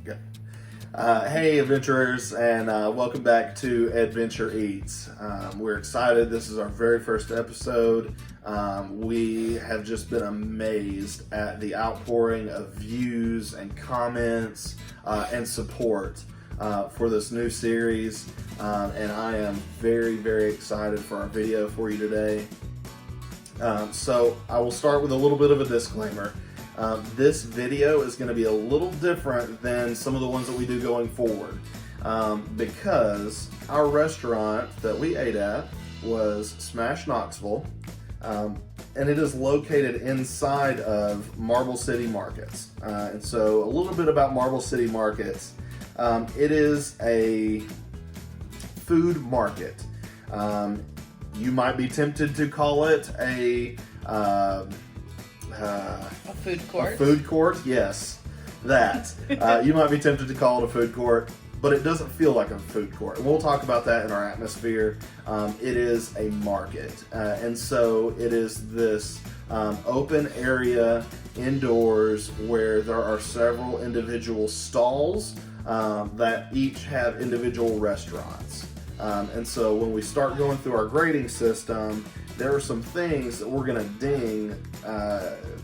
Good. Hey, adventurers, and welcome back to Adventure Eats. We're excited. This is our very first episode. We have just been amazed at the outpouring of views and comments and support for this new series. And I am very, very excited for our video for you today. So I will start with a little bit of a disclaimer. This video is going to be a little different than some of the ones that we do going forward because our restaurant that we ate at was Smash Knoxville, and it is located inside of Marble City Markets. And so a little bit about Marble City Markets. It is a food market. You might be tempted to call it a food court. A food court, yes. That. You might be tempted to call it a food court, but it doesn't feel like a food court. And we'll talk about that in our atmosphere. It is a market. And so it is this open area indoors where there are several individual stalls that each have individual restaurants. And so when we start going through our grading system, there are some things that we're going to ding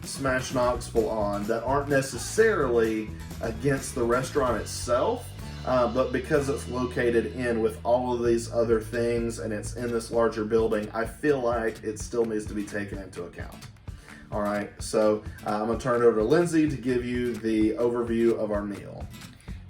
Smash Knoxville on that aren't necessarily against the restaurant itself, but because it's located in with all of these other things and it's in this larger building, I feel like it still needs to be taken into account. All right, so I'm going to turn it over to Lindsay to give you the overview of our meal.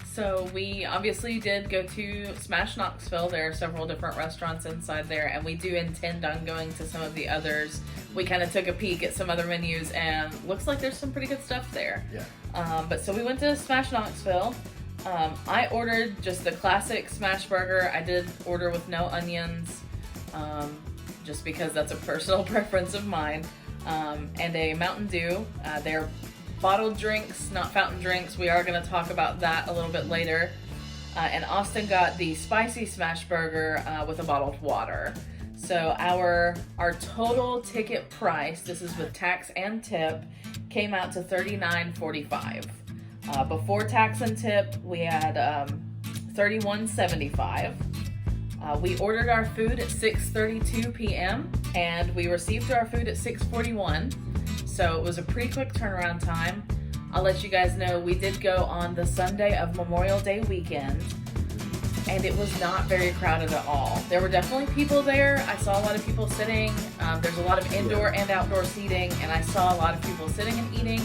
So we obviously did go to Smash Knoxville. There are several different restaurants inside there, and we do intend on going to some of the others. We kind of took a peek at some other menus, and looks like there's some pretty good stuff there. Yeah. But so we went to Smash Knoxville. I ordered just the classic smash burger. I did order with no onions, just because that's a personal preference of mine. And a Mountain Dew. They're bottled drinks, not fountain drinks. We are going to talk about that a little bit later. And Austin got the spicy smash burger with a bottled water. So our total ticket price, this is with tax and tip, came out to $39.45. Before tax and tip, we had $31.75. We ordered our food at 6:32 p.m. and we received our food at 6:41. So it was a pretty quick turnaround time. I'll let you guys know we did go on the Sunday of Memorial Day weekend, and it was not very crowded at all. There were definitely people there. I saw a lot of people sitting. There's a lot of indoor and outdoor seating, and I saw a lot of people sitting and eating.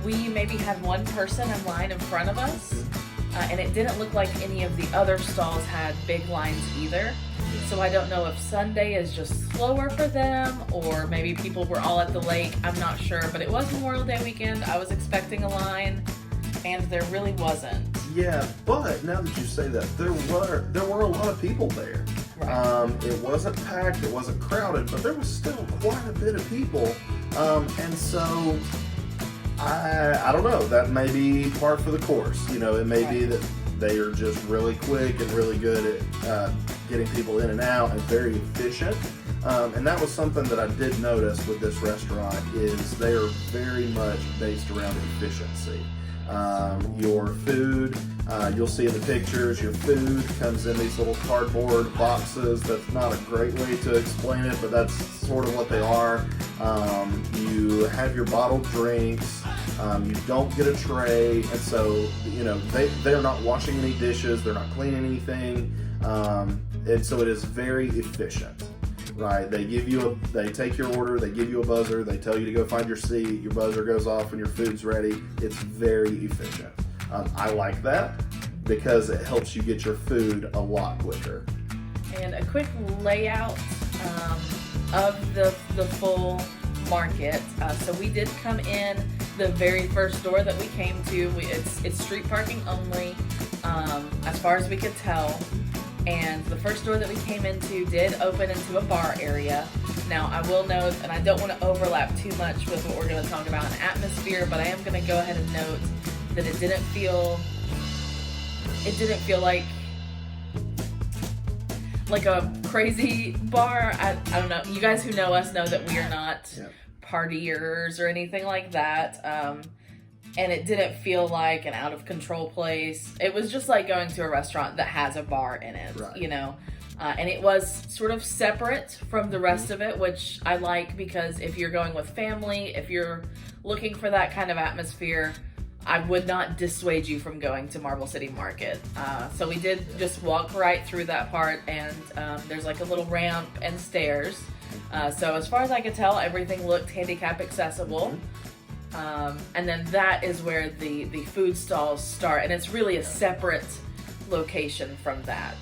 We maybe had one person in line in front of us, and it didn't look like any of the other stalls had big lines either. So I don't know if Sunday is just slower for them, or maybe people were all at the lake. I'm not sure, but it was Memorial Day weekend. I was expecting a line, and there really wasn't. Yeah, but now that you say that, there were a lot of people there. Right. It wasn't packed, it wasn't crowded, but there was still quite a bit of people. And so I don't know, that may be part for the course. You know, it may be that they are just really quick and really good at getting people in and out and very efficient. And that was something that I did notice with this restaurant is they are very much based around efficiency. Your food, you'll see in the pictures, your food comes in these little cardboard boxes. That's not a great way to explain it, but that's sort of what they are. You have your bottled drinks. You don't get a tray, and so you know they're not washing any dishes, they're not cleaning anything, and so it is very efficient, right? They take your order, they give you a buzzer, they tell you to go find your seat, your buzzer goes off when your food's ready. It's very efficient. I like that because it helps you get your food a lot quicker. And a quick layout of the full market. So we did come in the very first door that we came to. It's street parking only, as far as we could tell. And the first door that we came into did open into a bar area. Now I will note, and I don't want to overlap too much with what we're going to talk about in atmosphere, but I am going to go ahead and note that it didn't feel like a crazy bar. I don't know. You guys who know us know that we are not partiers or anything like that. and it didn't feel like an out of control place. It was just like going to a restaurant that has a bar in it, Right. you know. And it was sort of separate from the rest of it, which I like, because if you're going with family, if you're looking for that kind of atmosphere, I would not dissuade you from going to Marble City Market. So we did just walk right through that part, and there's like a little ramp and stairs. So as far as I could tell, everything looked handicap accessible. And then that is where the food stalls start, and it's really a separate location from that.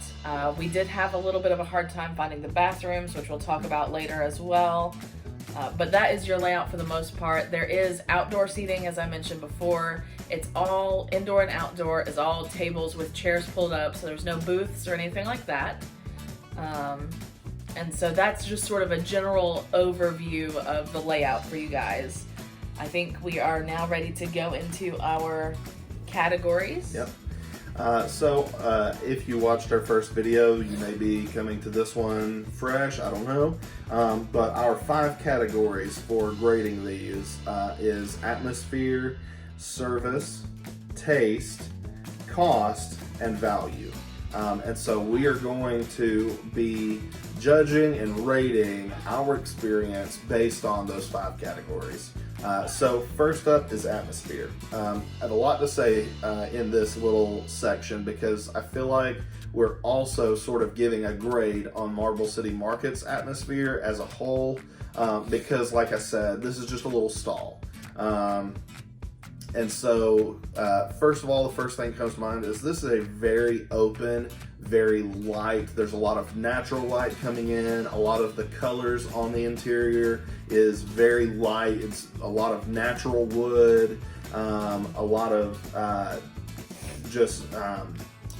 We did have a little bit of a hard time finding the bathrooms, which we'll talk about later as well. But that is your layout for the most part. There is outdoor seating, as I mentioned before. It's all indoor and outdoor. It's all tables with chairs pulled up, so there's no booths or anything like that. And so that's just sort of a general overview of the layout for you guys. I think we are now ready to go into our categories. Yep. So if you watched our first video, you may be coming to this one fresh, I don't know. But our 5 categories for grading these is atmosphere, service, taste, cost, and value. And so we are going to be judging and rating our experience based on those 5 categories. So first up is atmosphere. I have a lot to say in this little section, because I feel like we're also sort of giving a grade on Marble City Market's atmosphere as a whole, because like I said, this is just a little stall. And so first of all, the first thing that comes to mind is this is a very open, very light. There's a lot of natural light coming in. A lot of the colors on the interior is very light. It's a lot of natural wood, a lot of just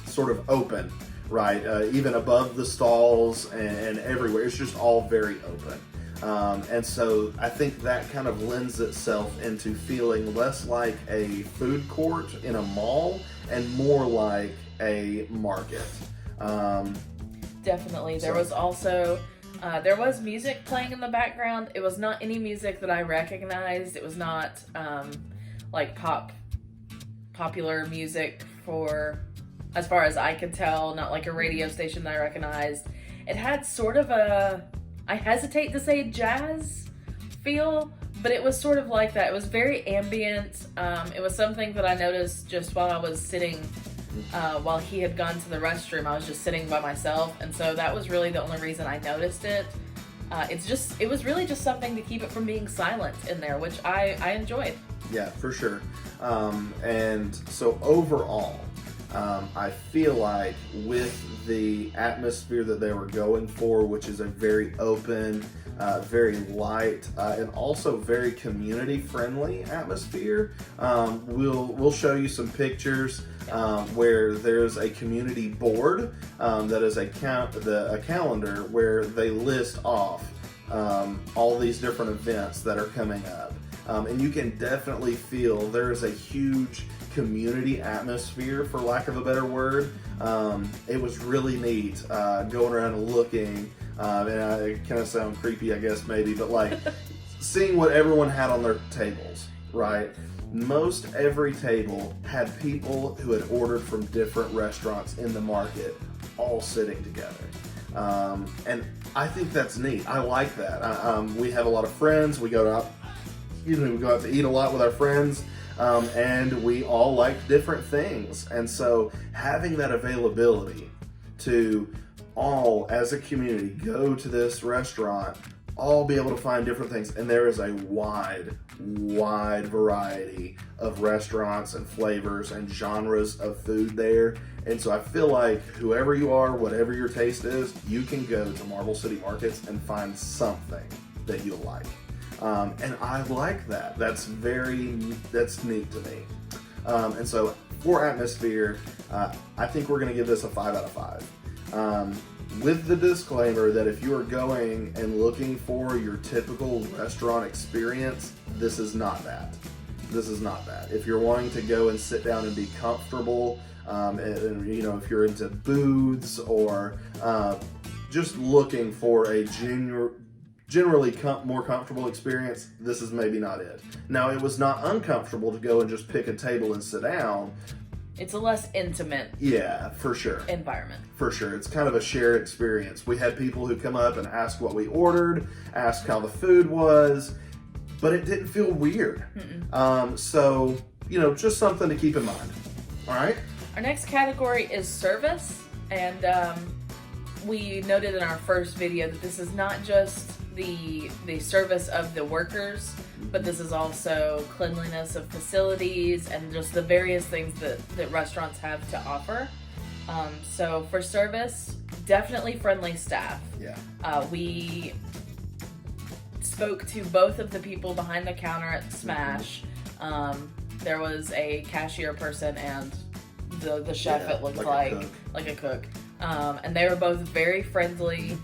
sort of open, right? Even above the stalls and everywhere. It's just all very open. And so I think that kind of lends itself into feeling less like a food court in a mall and more like a market. Definitely. There was also, there was music playing in the background. It was not any music that I recognized. It was not like popular music for, as far as I could tell, not like a radio station that I recognized. It had sort of a, I hesitate to say jazz feel, but it was sort of like that. It was very ambient. It was something that I noticed just while I was sitting, while he had gone to the restroom. I was just sitting by myself, and so that was really the only reason I noticed it. It was really just something to keep it from being silent in there, which I enjoyed. Yeah, for sure. And so overall, I feel like with the atmosphere that they were going for, which is a very open, very light, and also very community-friendly atmosphere, we'll show you some pictures where there's a community board that is a calendar where they list off all these different events that are coming up. And you can definitely feel there's a huge community atmosphere, for lack of a better word. It was really neat going around and looking, and I kind of sound creepy, I guess, maybe, but like seeing what everyone had on their tables, right? Most every table had people who had ordered from different restaurants in the market all sitting together. And I think that's neat. I like that. We have a lot of friends. We go out to eat a lot with our friends. And we all like different things. And so having that availability to all, as a community, go to this restaurant, all be able to find different things. And there is a wide variety of restaurants and flavors and genres of food there. And so I feel like whoever you are, whatever your taste is, you can go to Marble City Markets and find something that you like. And I like that. That's neat to me. And so for atmosphere, I think we're going to give this a 5 out of 5. With the disclaimer that if you are going and looking for your typical restaurant experience, this is not that. This is not that. If you're wanting to go and sit down and be comfortable, and you know, if you're into booths or just looking for a generally more comfortable experience, this is maybe not it. Now, it was not uncomfortable to go and just pick a table and sit down. It's a less intimate for sure. environment. For sure. It's kind of a shared experience. We had people who come up and ask what we ordered, ask how the food was, but it didn't feel weird. So, just something to keep in mind. All right? Our next category is service, and we noted in our first video that this is not just the service of the workers, but this is also cleanliness of facilities and just the various things that restaurants have to offer. So for service, definitely friendly staff. Yeah. We spoke to both of the people behind the counter at Smash. There was a cashier person and the chef, it looked like a cook. And they were both very friendly.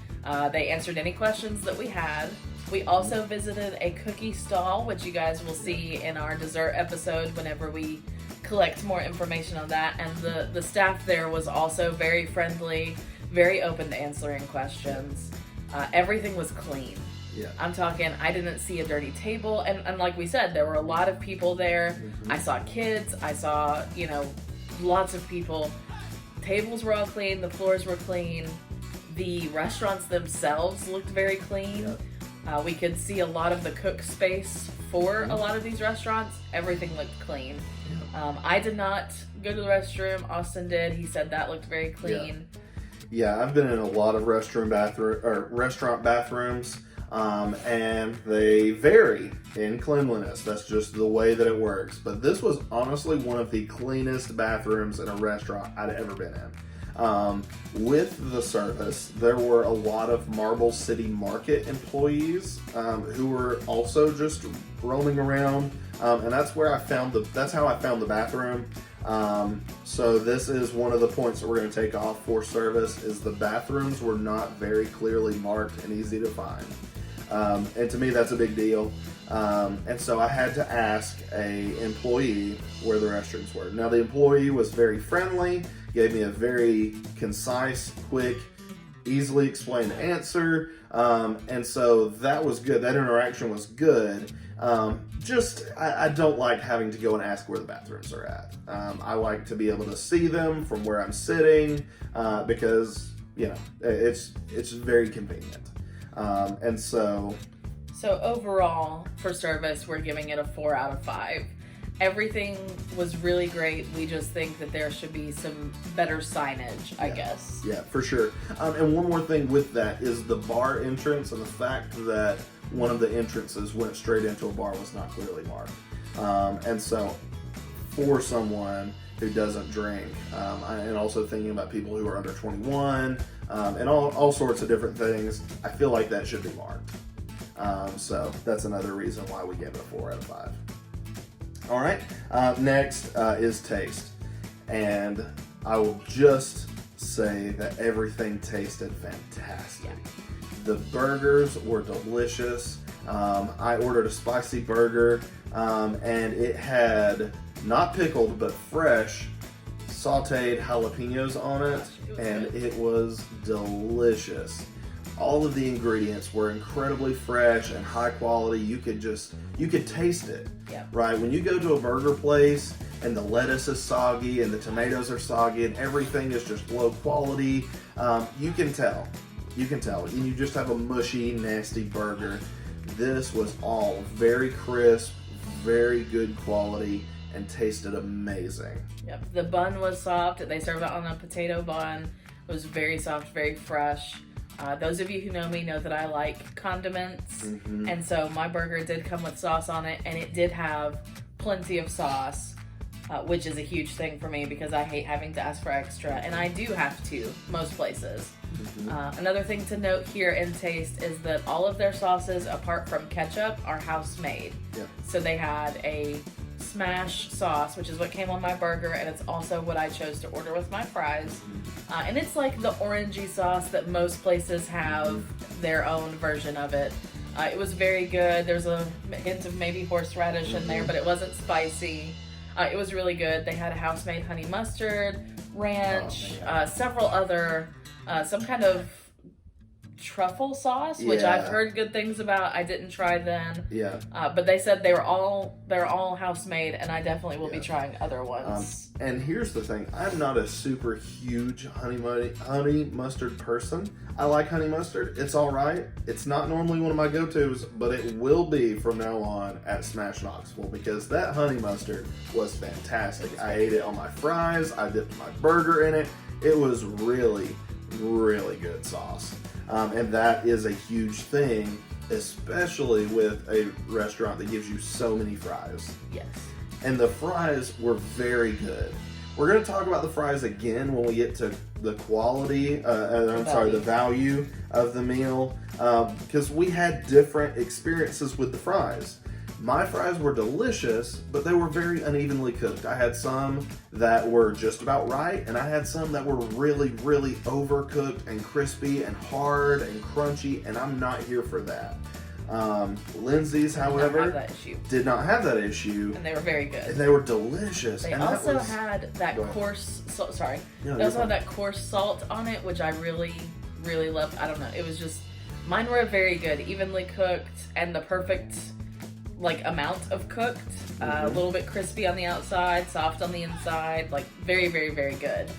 They answered any questions that we had. We also visited a cookie stall, which you guys will see in our dessert episode whenever we collect more information on that. And the staff there was also very friendly, very open to answering questions. Everything was clean. Yeah. I'm talking, I didn't see a dirty table. And like we said, there were a lot of people there. I saw kids. I saw, lots of people. Tables were all clean. The floors were clean. The restaurants themselves looked very clean. Yep. We could see a lot of the cook space for a lot of these restaurants. Everything looked clean. I did not go to the restroom. Austin did. He said that looked very clean. Yeah, I've been in a lot of restaurant bathrooms, and they vary in cleanliness. That's just the way that it works. But this was honestly one of the cleanest bathrooms in a restaurant I'd ever been in. With the service, there were a lot of Marble City Market employees who were also just roaming around, and that's how I found the bathroom. So this is one of the points that we're going to take off for service, is the bathrooms were not very clearly marked and easy to find. And to me, that's a big deal. And so I had to ask a employee where the restrooms were. Now, the employee was very friendly, gave me a very concise, quick, easily explained answer. And so that was good. That interaction was good. I don't like having to go and ask where the bathrooms are at. I like to be able to see them from where I'm sitting, because, it's very convenient. And so overall, for service, we're giving it a 4 out of 5. Everything was really great. We just think that there should be some better signage, I guess. Yeah, for sure. And one more thing with that is the bar entrance, and the fact that one of the entrances went straight into a bar was not clearly marked. And so for someone who doesn't drink, and also thinking about people who are under 21, and all sorts of different things, I feel like that should be marked. So that's another reason why we gave it a 4 out of 5. All right, next is taste. And I will just say that everything tasted fantastic. The burgers were delicious. I ordered a spicy burger, and it had not pickled, but fresh sauteed jalapenos on it, and it was delicious. All of the ingredients were incredibly fresh and high quality. You could taste it. Right? When you go to a burger place and the lettuce is soggy and the tomatoes are soggy and everything is just low quality, you can tell. And you just have a mushy, nasty burger. This was all very crisp, very good quality, and tasted amazing. Yep. The bun was soft. They served it on a potato bun. It was very soft, very fresh. Those of you who know me know that I like condiments, and so my burger did come with sauce on it, and it did have plenty of sauce, which is a huge thing for me because I hate having to ask for extra, and I do have to most places. Another thing to note here in taste is that all of their sauces, apart from ketchup, are house made. So they had a Smash sauce, which is what came on my burger, and it's also what I chose to order with my fries. And it's like the orangey sauce that most places have their own version of it. It was very good. There's a hint of maybe horseradish in there, but it wasn't spicy. It was really good. They had a house-made honey mustard, ranch, several other, some kind of truffle sauce, which I've Yeah. heard good things about. I didn't try then. Yeah. But they said they're all house made, and I definitely will be Yeah. trying other ones. And here's the thing, I'm not a super huge honey mustard person. I like honey mustard. It's all right. It's not normally one of my go-tos, but it will be from now on at Smash Knoxville because that honey mustard was fantastic. I ate it on my fries. I dipped my burger in it. It was really, really good sauce. And that is a huge thing, especially with a restaurant that gives you so many fries. Yes. And the fries were very good. We're going to talk about the fries again when we get to the quality, the value of the meal, because we had different experiences with the fries. My fries were delicious, but they were very unevenly cooked. I had some that were just about right, and I had some that were really, really overcooked and crispy and hard and crunchy, and I'm not here for that. Lindsay's, however, did not have that issue. And they were very good. And they were delicious. They and also had that coarse salt. Sorry. Yeah, they also had that coarse salt on it, which I really, really loved. I don't know. It was just, mine were very good, evenly cooked, and the perfect amount of cooked. A little bit crispy on the outside, soft on the inside. Like very, very, very good.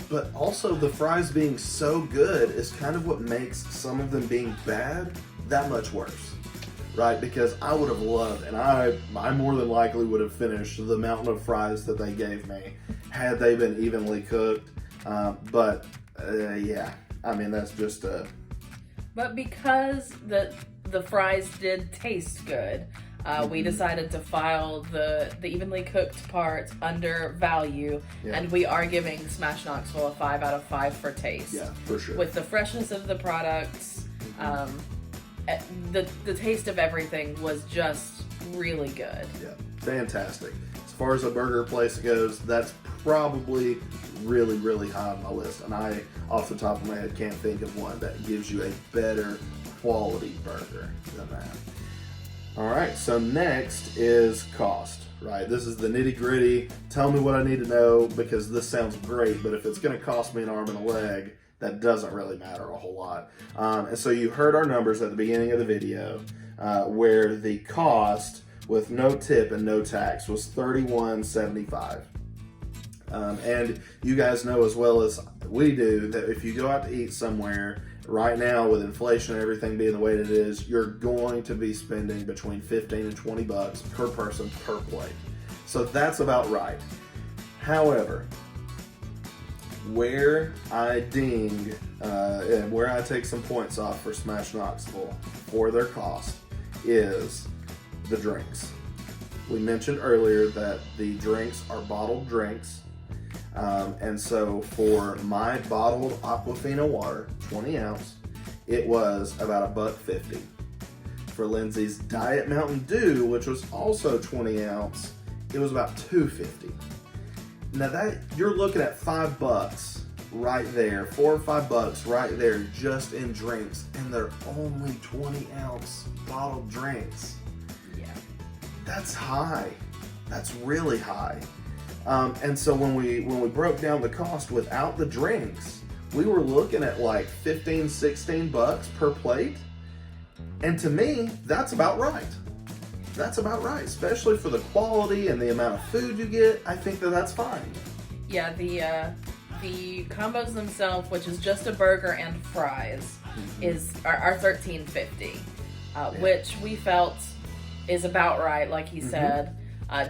But also the fries being so good is kind of what makes some of them being bad that much worse, right? Because I would have loved, and I more than likely would have finished the mountain of fries that they gave me had they been evenly cooked. Yeah, I mean that's just a. But because the fries did taste good, we decided to file the evenly cooked part under value, and we are giving Smash Knoxville a 5 out of 5 for taste. Yeah, for sure. With the freshness of the products, the taste of everything was just really good. Yeah, fantastic. As far as a burger place goes, that's probably really, really high on my list, and I, off the top of my head, can't think of one that gives you a better quality burger than that. All right, so next is cost, right? This is the nitty gritty. Tell me what I need to know because this sounds great, but if it's going to cost me an arm and a leg, that doesn't really matter a whole lot. And so you heard our numbers at the beginning of the video, where the cost with no tip and no tax was $31.75. And you guys know as well as we do that if you go out to eat somewhere right now with inflation and everything being the way that it is, you're going to be spending between $15 and $20 per person per plate. So that's about right. However, where I ding and where I take some points off for Smash Knoxville for their cost is the drinks. We mentioned earlier that the drinks are bottled drinks. And so for my bottled Aquafina water, 20 ounce, it was about $1.50. For Lindsay's Diet Mountain Dew, which was also 20 ounce, it was about $2.50. Now that you're looking at $5 right there, $4 or $5 right there just in drinks, and they're only 20 ounce bottled drinks. Yeah. That's high. That's really high. And so when we broke down the cost without the drinks, we were looking at like $15, $16 per plate. And to me, that's about right. That's about right, especially for the quality and the amount of food you get. I think that's fine. Yeah, the combos themselves, which is just a burger and fries, are $13.50, which we felt is about right. Like he said,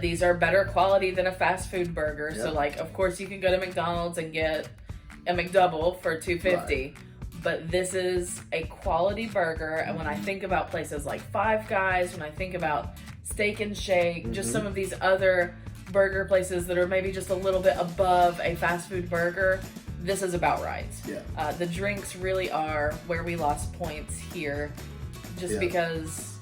these are better quality than a fast food burger. So, like, of course, you can go to McDonald's and get a McDouble for $2.50. Right. But this is a quality burger, and when I think about places like Five Guys, when I think about Steak and Shake, just some of these other burger places that are maybe just a little bit above a fast food burger, this is about right. Yeah. The drinks really are where we lost points here, just because,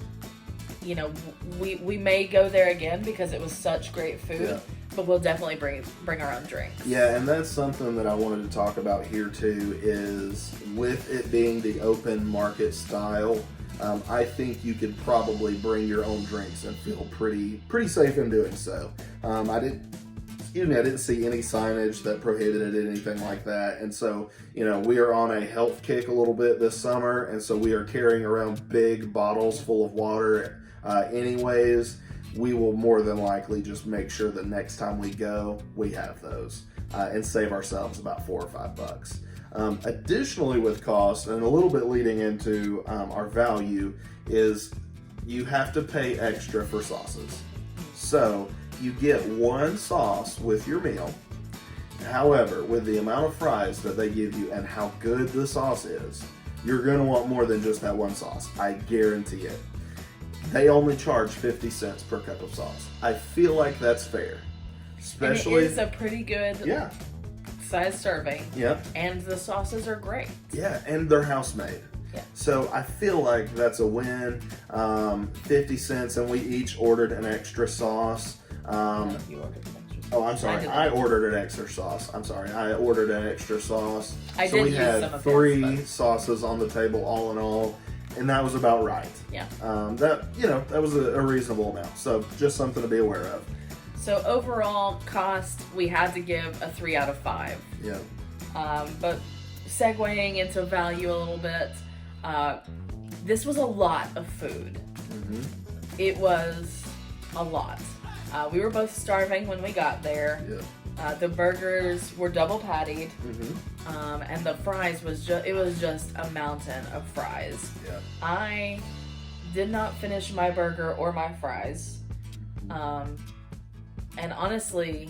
you know, we may go there again because it was such great food. Yeah. But we'll definitely bring our own drinks. Yeah, and that's something that I wanted to talk about here too, is with it being the open market style, I think you could probably bring your own drinks and feel pretty safe in doing so. I I didn't see any signage that prohibited anything like that. And so, we are on a health kick a little bit this summer. And so we are carrying around big bottles full of water. Anyways, we will more than likely just make sure that next time we go, we have those and save ourselves about $4 or $5. Additionally, with cost, and a little bit leading into our value, is you have to pay extra for sauces. So you get one sauce with your meal. However, with the amount of fries that they give you and how good the sauce is, you're going to want more than just that one sauce. I guarantee it. They only charge 50 cents per cup of sauce. I feel like that's fair. Especially, and it is a pretty good size serving. Yep. And the sauces are great. Yeah, and they're house made. Yeah. So I feel like that's a win. 50 cents, and we each ordered an extra sauce. You ordered an extra sauce. Oh, I'm sorry. I ordered an extra sauce. I'm sorry. I ordered an extra sauce. So we had 3 sauces on the table all in all, and that was about right. Yeah. That was a reasonable amount. So just something to be aware of. So overall cost, we had to give a 3 out of 5. Yeah. But segueing into value a little bit, this was a lot of food. Mm-hmm. It was a lot. We were both starving when we got there. Yeah. The burgers were double pattied. Mm-hmm. And the fries was just a mountain of fries. Yeah. I did not finish my burger or my fries. And honestly,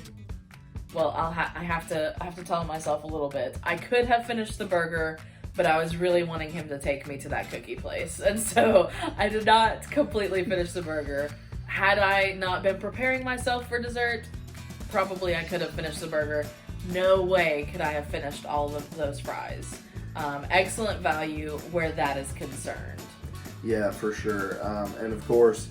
well, I have to tell myself a little bit. I could have finished the burger, but I was really wanting him to take me to that cookie place. And so I did not completely finish the burger. Had I not been preparing myself for dessert, probably I could have finished the burger. No way could I have finished all of those fries. Excellent value where that is concerned. Yeah, for sure. And of course,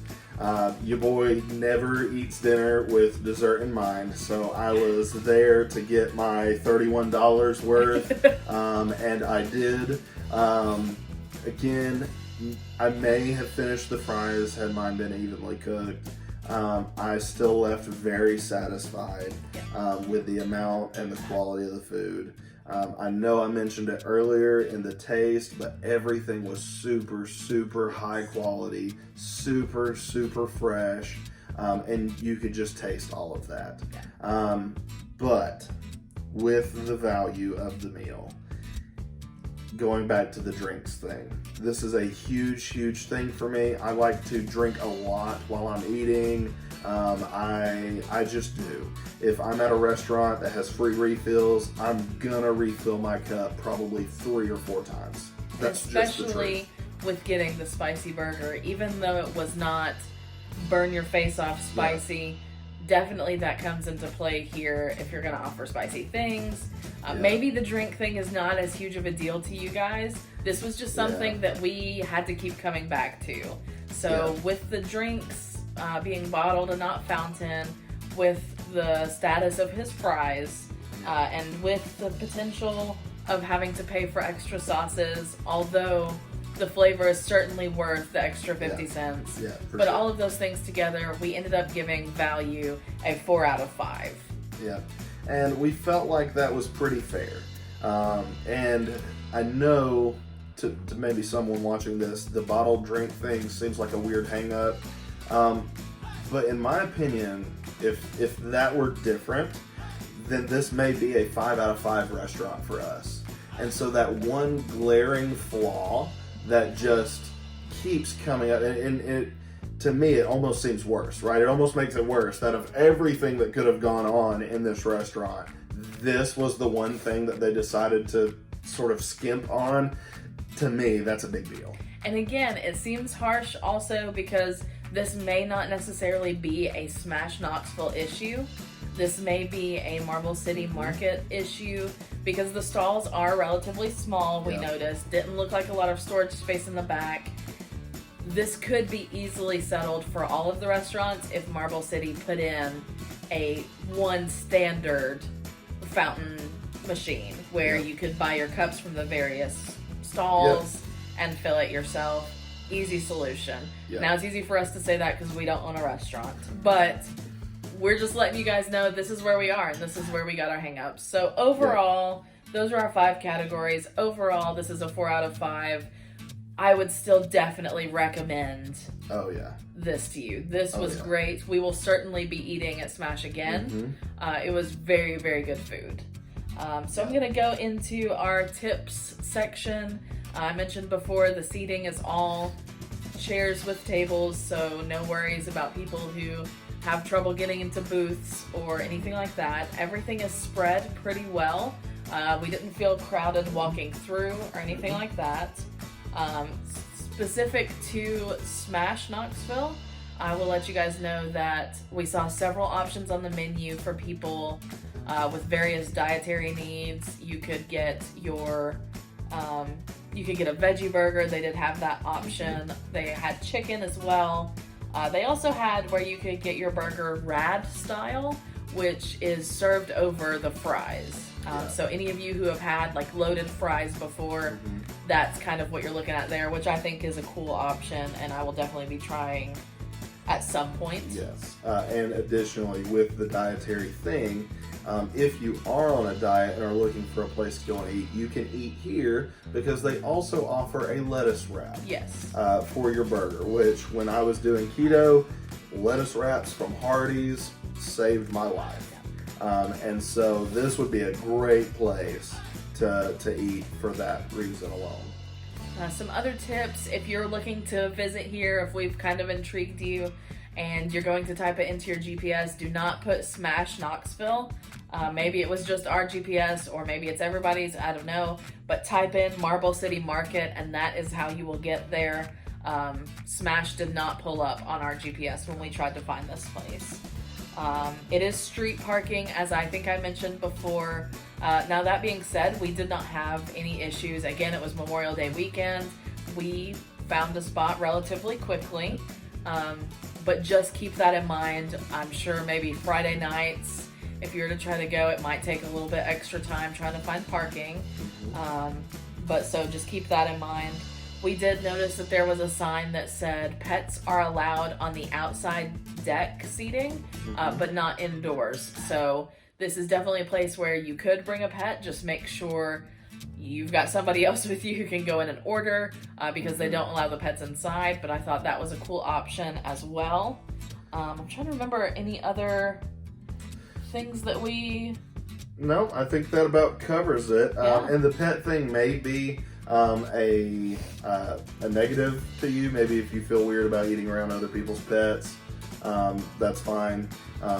your boy never eats dinner with dessert in mind, so I was there to get my $31 worth, and I did. Again, I may have finished the fries had mine been evenly cooked. I still left very satisfied with the amount and the quality of the food. I know I mentioned it earlier in the taste, but everything was super, super high quality, super, super fresh, and you could just taste all of that. But with the value of the meal, going back to the drinks thing, this is a huge, huge thing for me. I like to drink a lot while I'm eating. I just do. If I'm at a restaurant that has free refills, I'm gonna refill my cup probably 3 or 4 times. That's especially just the truth. With getting the spicy burger, even though it was not burn your face off spicy. Definitely that comes into play here if you're going to offer spicy things. Maybe the drink thing is not as huge of a deal to you guys. This was just something that we had to keep coming back to. So with the drinks being bottled and not fountain, with the status of his fries, and with the potential of having to pay for extra sauces, although the flavor is certainly worth the extra 50 cents. But sure. All of those things together, we ended up giving value a 4 out of 5. Yeah, and we felt like that was pretty fair. And I know to maybe someone watching this, the bottled drink thing seems like a weird hang up. But in my opinion, if that were different, then this may be a 5 out of 5 restaurant for us. And so that one glaring flaw that just keeps coming up, and it, to me, it almost seems worse, right? It almost makes it worse that of everything that could have gone on in this restaurant, this was the one thing that they decided to sort of skimp on. To me, that's a big deal. And again, it seems harsh also because this may not necessarily be a Smash Knoxville issue. This may be a Marble City Market issue because the stalls are relatively small, we noticed. Didn't look like a lot of storage space in the back. This could be easily settled for all of the restaurants if Marble City put in a one standard fountain machine where you could buy your cups from the various stalls and fill it yourself. Easy solution. Now it's easy for us to say that because we don't own a restaurant, but we're just letting you guys know this is where we are and this is where we got our hang-ups. So overall, those are our 5 categories. Overall, this is a 4 out of 5. I would still definitely recommend this to you. This was great. We will certainly be eating at Smash again. It was very, very good food. So I'm going to go into our tips section. I mentioned before the seating is all chairs with tables, so no worries about people who have trouble getting into booths or anything like that. Everything is spread pretty well. We didn't feel crowded walking through or anything like that. Specific to Smash Knoxville, I will let you guys know that we saw several options on the menu for people with various dietary needs. You could get your you could get a veggie burger. They did have that option. They had chicken as well. They also had where you could get your burger rad style, which is served over the fries. So any of you who have had like loaded fries before, that's kind of what you're looking at there, which I think is a cool option, and I will definitely be trying at some point. Yes, and additionally with the dietary thing, if you are on a diet and are looking for a place to go and eat, you can eat here because they also offer a lettuce wrap. Yes. For your burger, which when I was doing keto, lettuce wraps from Hardee's saved my life. And so this would be a great place to eat for that reason alone. Some other tips, if you're looking to visit here, if we've kind of intrigued you and you're going to type it into your GPS, do not put Smash Knoxville. Maybe it was just our GPS or maybe it's everybody's, I don't know, but type in Marble City Market and that is how you will get there. Smash did not pull up on our GPS when we tried to find this place. It is street parking, as I think I mentioned before. Now that being said, we did not have any issues. Again, it was Memorial Day weekend. We found a spot relatively quickly, but just keep that in mind. I'm sure maybe Friday nights, if you were to try to go, it might take a little bit extra time trying to find parking. But so just keep that in mind. We did notice that there was a sign that said pets are allowed on the outside deck seating, but not indoors. So this is definitely a place where you could bring a pet. Just make sure you've got somebody else with you who can go in and order because they don't allow the pets inside. But I thought that was a cool option as well. I'm trying to remember any other things that we... No, I think that about covers it. And the pet thing may be a negative to you. Maybe if you feel weird about eating around other people's pets, that's fine.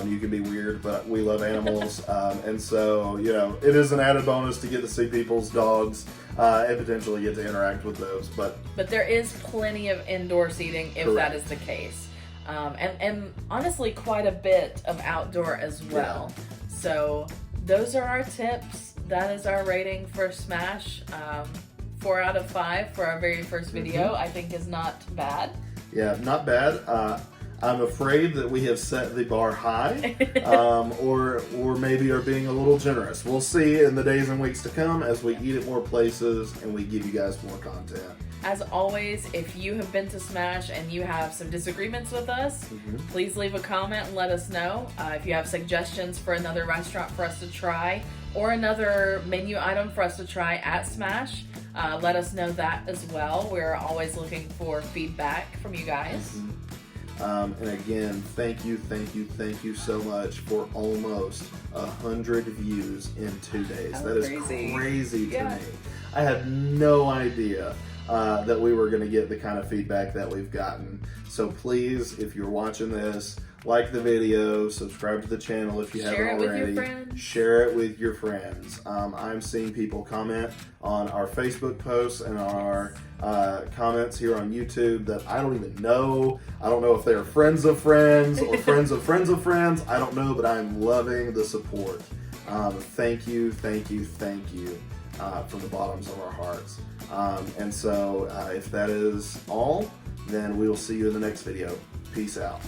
You can be weird, but we love animals, and so it is an added bonus to get to see people's dogs and potentially get to interact with those. But there is plenty of indoor seating if that is the case, and honestly quite a bit of outdoor as well. So those are our tips. That is our rating for Smash. 4 out of 5 for our very first video, I think is not bad. Yeah, not bad. I'm afraid that we have set the bar high, or maybe are being a little generous. We'll see in the days and weeks to come as we eat at more places and we give you guys more content. As always, if you have been to Smash and you have some disagreements with us, please leave a comment and let us know. If you have suggestions for another restaurant for us to try or another menu item for us to try at Smash, let us know that as well. We're always looking for feedback from you guys. And again, thank you so much for almost 100 views in 2 days. That is crazy to me. I had no idea that we were going to get the kind of feedback that we've gotten. So please, if you're watching this, like the video, subscribe to the channel if you haven't already. Share it with your friends. Share it with your friends. I'm seeing people comment on our Facebook posts and our comments here on YouTube that I don't even know. I don't know if they're friends of friends or friends of friends of friends. I don't know, but I'm loving the support. Thank you from the bottoms of our hearts. And so if that is all, then we will see you in the next video. Peace out.